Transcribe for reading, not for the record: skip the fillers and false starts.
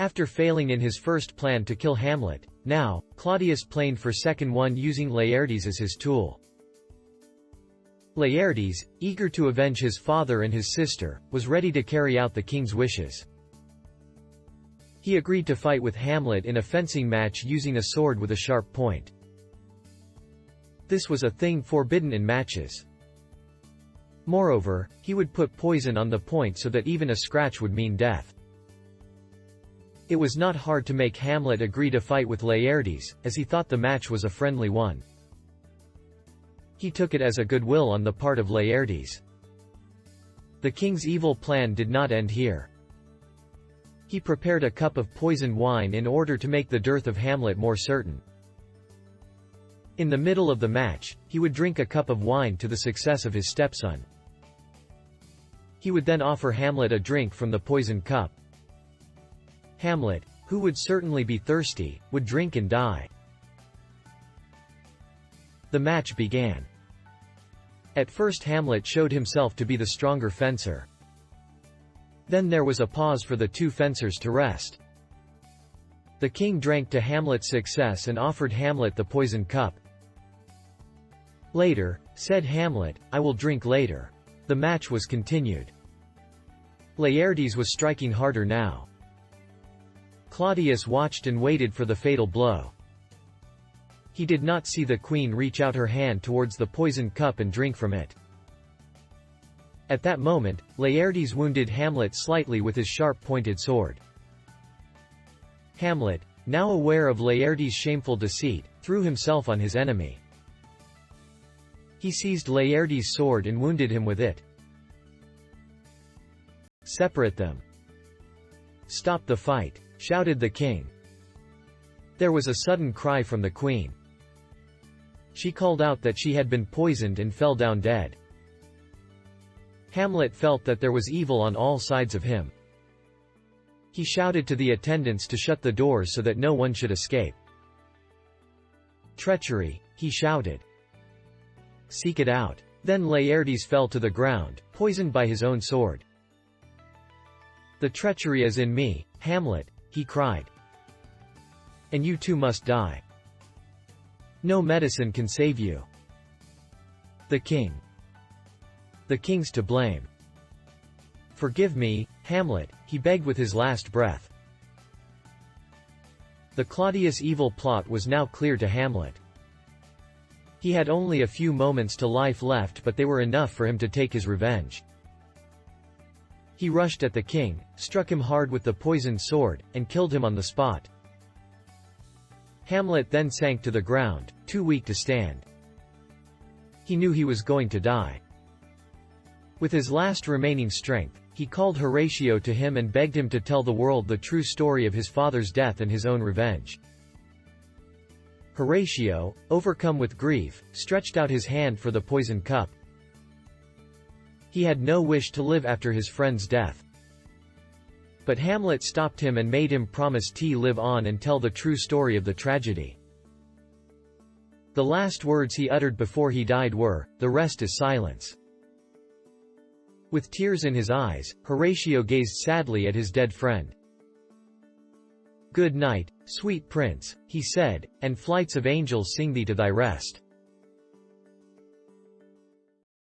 After failing in his first plan to kill Hamlet, now, Claudius planned for second one using Laertes as his tool. Laertes, eager to avenge his father and his sister, was ready to carry out the king's wishes. He agreed to fight with Hamlet in a fencing match using a sword with a sharp point. This was a thing forbidden in matches. Moreover, he would put poison on the point so that even a scratch would mean death. It was not hard to make Hamlet agree to fight with Laertes, as he thought the match was a friendly one. He took it as a goodwill on the part of Laertes. The king's evil plan did not end here. He prepared a cup of poisoned wine in order to make the death of Hamlet more certain. In the middle of the match, he would drink a cup of wine to the success of his stepson. He would then offer Hamlet a drink from the poisoned cup. Hamlet, who would certainly be thirsty, would drink and die. The match began. At first Hamlet showed himself to be the stronger fencer. Then there was a pause for the two fencers to rest. The king drank to Hamlet's success and offered Hamlet the poisoned cup. "Later," said Hamlet, "I will drink later." The match was continued. Laertes was striking harder now. Claudius watched and waited for the fatal blow. He did not see the queen reach out her hand towards the poisoned cup and drink from it. At that moment, Laertes wounded Hamlet slightly with his sharp-pointed sword. Hamlet, now aware of Laertes' shameful deceit, threw himself on his enemy. He seized Laertes' sword and wounded him with it. "Separate them. Stop the fight," shouted the king. There was a sudden cry from the queen. She called out that she had been poisoned and fell down dead. Hamlet felt that there was evil on all sides of him. He shouted to the attendants to shut the doors so that no one should escape. "Treachery," he shouted. "Seek it out." Then Laertes fell to the ground, poisoned by his own sword. "The treachery is in me, Hamlet," he cried. "And you too must die. No medicine can save you." The king's to blame. "Forgive me, Hamlet," he begged with his last breath. The Claudius evil plot was now clear to Hamlet. He had only a few moments to life left, but they were enough for him to take his revenge. He rushed at the king, struck him hard with the poisoned sword, and killed him on the spot. Hamlet then sank to the ground, too weak to stand. He knew he was going to die. With his last remaining strength, he called Horatio to him and begged him to tell the world the true story of his father's death and his own revenge. Horatio, overcome with grief, stretched out his hand for the poisoned cup. He had no wish to live after his friend's death. But Hamlet stopped him and made him promise to live on and tell the true story of the tragedy. The last words he uttered before he died were, "The rest is silence." With tears in his eyes, Horatio gazed sadly at his dead friend. "Good night, sweet prince," he said, "and flights of angels sing thee to thy rest."